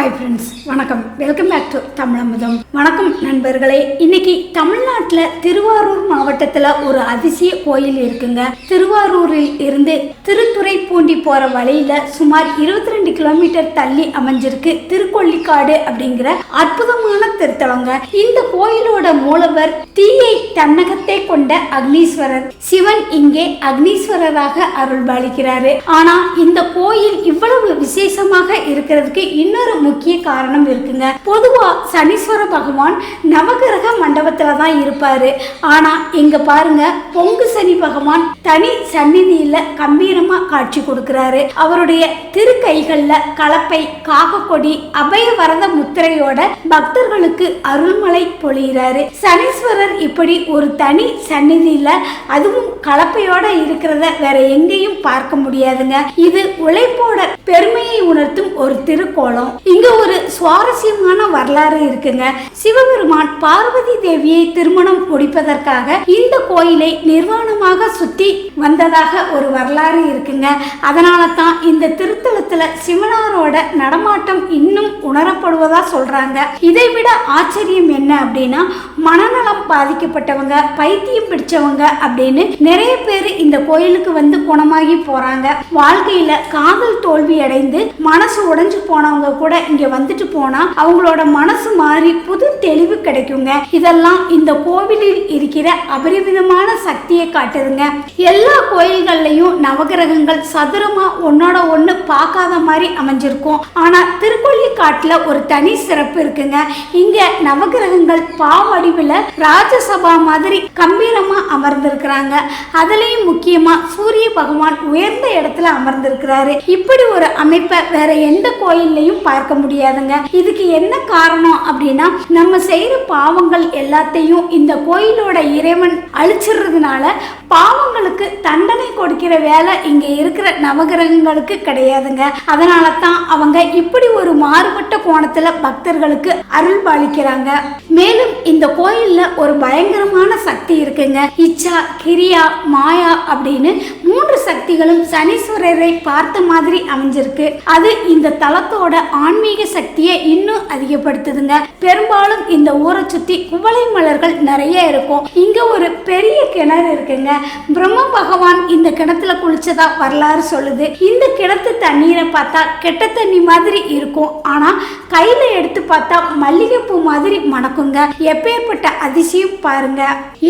Hi friends, வணக்கம். Welcome back to Thamizhamudham. வணக்கம் நண்பர்களே. இன்னைக்கு தமிழ்நாட்டில் திருவாரூர் மாவட்டத்தில் ஒரு அதிசய கோயில் இருக்குங்க. திருவாரூரில் இருந்து திருத்துறைப்பூண்டி போகிற வழியில் சுமார் 22 கிலோமீட்டர் தள்ளி அமைஞ்சிருக்கு திருக்கொள்ளிக்காடு அப்படிங்கிற அற்புதமான திருத்தலங்க. இந்த கோயிலோட மூலவர் தீயை தன்னகத்தை கொண்ட அக்னீஸ்வரர். சிவன் இங்கே அக்னீஸ்வரராக அருள்பாலிக்கிறாரு. ஆனா இந்த கோயில் இவ்வளவு விசேஷமாக இருக்கிறதுக்கு இன்னொரு முக்கிய காரணம் இருக்குங்க. பொதுவா சனீஸ்வர பகவான் நவகிரக மண்டபத்துல தான் இருப்பாரு. ஆனா இங்க பாருங்க, பொங்கு சனி பகவான் தனி சந்நிதியில கம்பீரமா காட்சி கொடுக்கிறாரு. அவருடைய திருக்கைகள்ல கலப்பை, காகக்கொடி, அபயவரத முத்திரையோட பக்தர்களுக்கு அருள்மலை பொழிகிறாரு. சனீஸ்வரர் இப்படி ஒரு தனி சந்நிதியில, அதுவும் கலப்பையோட இருக்கிறத வேற எங்கேயும் பார்க்க முடியாதுங்க. இது உழைப்போட பெருமையை உணர்த்தும் ஒரு திருக்கோலம். இங்க ஒரு சுவாரஸ்யமான வரலாறு இருக்குங்க. சிவபெருமான் பார்வதி தேவியை திருமணம் முடிப்பதற்காக இந்த கோயிலை நிர்வாணமாக சுத்தி வந்ததாக ஒரு வரலாறு இருக்குங்க. அதனால தான் இந்த திருத்தலத்துல சிவனாரோட நடமாட்டம் இன்னும் உணரப்படுவதா சொல்றாங்க. இதை விட ஆச்சரியம் என்ன அப்படின்னா, மனநலம் பாதிக்கப்பட்டவங்க, பைத்தியம் பிடிச்சவங்க அப்படின்னு நிறைய பேர் இந்த கோயிலுக்கு வந்து குணமாகி போறாங்க. வாழ்க்கையில காதல் தோல்வி அடைந்து மனசு உடைஞ்சு போனவங்க கூட இங்க வந்துட்டு போனா அவங்களோட மனசு மாறி புது தெளிவு கிடைக்குங்க. இதெல்லாம் இந்த கோவிலில் இருக்கிற அபரிமிதமான சக்தியை காட்டுதுங்க. எல்லா கோயில்கள்லயும் நவகிரகங்கள் சதுரமா ஒன்னோட ஒண்ணு பார்க்காத மாதிரி அமைஞ்சிருக்கும். ஆனா திருக்கொள்ளிக்காட்டுல ஒரு தனி சிறப்பு இருக்குங்க. இங்க நவகிரகங்கள் பாவடிவில் ராஜசபா மாதிரி கம்பீரமா அமர்ந்திருக்கிறாங்க. அதுலயும் முக்கியமா சூரிய பகவான் உயர்ந்த இடத்துல அமர்ந்திருக்கிறாரு. இப்படி ஒரு அமைப்பை வேற எந்த கோயில்லையும் பார்க்க முடியாதுங்க. இதுக்கு என்ன காரணம் அப்படின்னா, நம்ம செய்யற பாவங்கள் எல்லாத்தையும் இந்த கோயிலோட இறைவன் அழிச்சிடுறதுனால பாவங்களுக்கு தண்டனை கொடுக்கிற வேலை இங்க இருக்கிற நவகிரகங்களுக்கு கிடையாதுங்க. அதனால தான் அவங்க இப்படி ஒரு மாறுபட்ட கோணத்துல பக்தர்களுக்கு அருள் பாலிக்கிறாங்க. மேலும் இந்த கோயில்ல ஒரு பயங்கரமான சக்தி இருக்குங்க. இச்சா, கிரியா, மாயா அப்படின்னு 3 சக்திகளும் சனீஸ்வரரை பார்த்த மாதிரி அமைஞ்சிருக்கு. அது இந்த தலத்தோட ஆன்மீக சக்தியை இன்னும் அதிகப்படுத்துதுங்க. பெரும்பாலும் இந்த ஊரை சுத்தி குவளை மலர்கள் நிறைய இருக்கும். இங்க ஒரு பெரிய கிணறு இருக்குங்க. பிரம்ம பகவான் இந்த கிணத்துல குளிச்சதா வரலாறு சொல்லுது. இந்த கிணத்து தண்ணீரை பார்த்தா கெட்ட தண்ணி மாதிரி இருக்கும். ஆனா கையில எடுத்து பார்த்தா மல்லிகைப்பூ மாதிரி மணக்குங்க. எப்பேற்பட்ட அதிசயம் பாருங்க.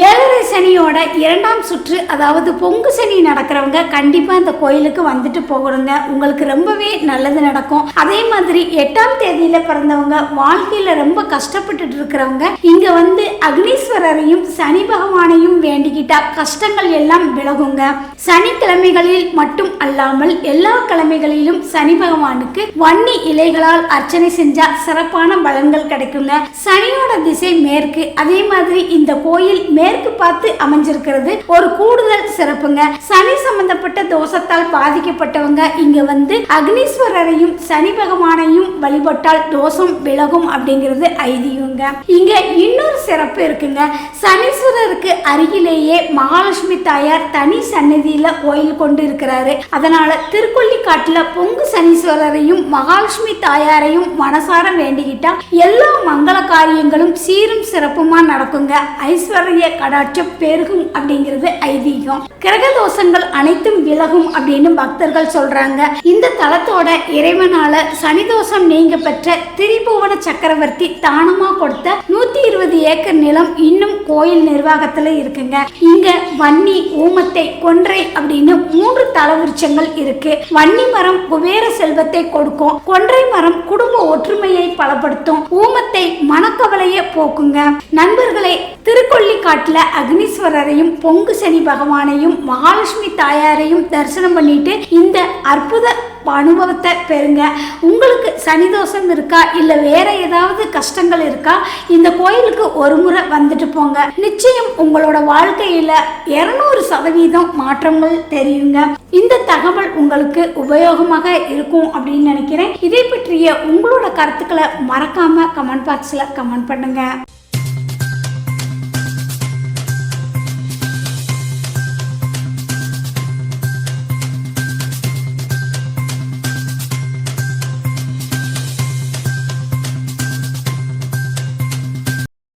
7.5 சனியோட 2ஆம் சுற்று, அதாவது பொங்கு சனி நடக்கிறவங்க கண்டிப்பா இந்த கோயிலுக்கு வந்துட்டு போகணுங்க. உங்களுக்கு ரொம்பவே நல்லது நடக்கும். அதே மாதிரி 8ஆம் தேதியில பிறந்தவங்க, வாழ்க்கையில ரொம்ப கஷ்டப்பட்டுட்டு இருக்கிறவங்க இங்க வந்து அக்னீஸ்வரரையும் சனி பகவானையும் வேண்டிக்கிட்டா கஷ்டங்கள் எல்லாம் விலகுங்க. சனிக்கிழமைகளில் மட்டும் அல்லாமல் எல்லா கிழமைகளிலும் சனி பகவானுக்கு வன்னி இலைகளால் அர்ச்சனை செஞ்சா சிறப்பான பலன்கள் கிடைக்குங்க. சனியோட திசை மேற்கு. அதே மாதிரி இந்த கோயில் மேற்கு பார்த்து அமைஞ்சிருக்கிறது ஒரு கூடுதல் சிறப்புங்க. சனி சம்பந்தப்பட்ட தோஷத்தால் பாதிக்கப்பட்டவங்க இங்க வந்து அக்னீஸ்வரரையும் சனி பகவானையும் வழிபட்டால் தோஷம் விலகும் அப்படிங்கிறது ஐதீகங்க. இங்க இன்னொரு சிறப்பு இருக்குங்க. சனீஸ்வரருக்கு அருகிலேயே மகாலட்சுமி தாயார் தனி சன்னதியில கோயில் கொண்டு இருக்கிறாரு. அதனால திருக்கொள்ளிக்காட்டுல பொங்கு சனீஸ்வரரையும் மகாலட்சுமி தாயாரையும் மனசார வேண்டிக்கிட்டா எல்லா மங்கள காரியங்களும் சீரும் சிறப்புமா நடக்குங்க. ஐஸ்வர்ய கடாட்சம் பெருகும் அப்படிங்கிறது ஐதீகம். கிரக தோஷங்கள் அனைத்தும் விலகும் அப்படின்னு பக்தர்கள் சொல்றாங்க. இந்த தலத்தோட இறைவனால சனிதோஷம் நீங்க பெற்ற திரிபுவன சக்கரவர்த்தி தானமா கொடுத்த 120 ஏக்கர் நிலம் இன்னும் கோயில் நிர்வாகத்துல இருக்குங்க. இங்க வன்னி, ஊமத்தை, கொன்றை அப்படின்னு 3 தலவிருட்சங்கள் இருக்கு. வன்னி மரம் குபேர செல்வத்தை கொடுக்கும். கொன்றை மரம் குடும்ப ஒற்றுமையை பலப்படுத்தும். ஊமத்தை மனக்கவலையை போக்குங்க. நண்பர்களே, திருக்கொள்ளிக்காட்டுல அக்னீஸ்வரரையும் பொங்கு சனி பகவானையும் மகாலட்சுமி தாயாரையும் தரிசனம் பண்ணிட்டு இந்த அற்புத அனுபவத்தை பெறுங்க. உங்களுக்கு சனிதோஷம் இருக்கா, இல்ல வேற ஏதாவது கஷ்டங்கள் இருக்கா, இந்த கோயிலுக்கு ஒரு முறை வந்துட்டு போங்க. நிச்சயம் உங்களோட வாழ்க்கையில 200% மாற்றங்கள் தெரியுங்க. இந்த தகவல் உங்களுக்கு உபயோகமாக இருக்கும் அப்படின்னு நினைக்கிறேன். இதை பற்றிய உங்களோட கருத்துக்களை மறக்காம கமெண்ட் பாக்ஸ்ல கமெண்ட் பண்ணுங்க.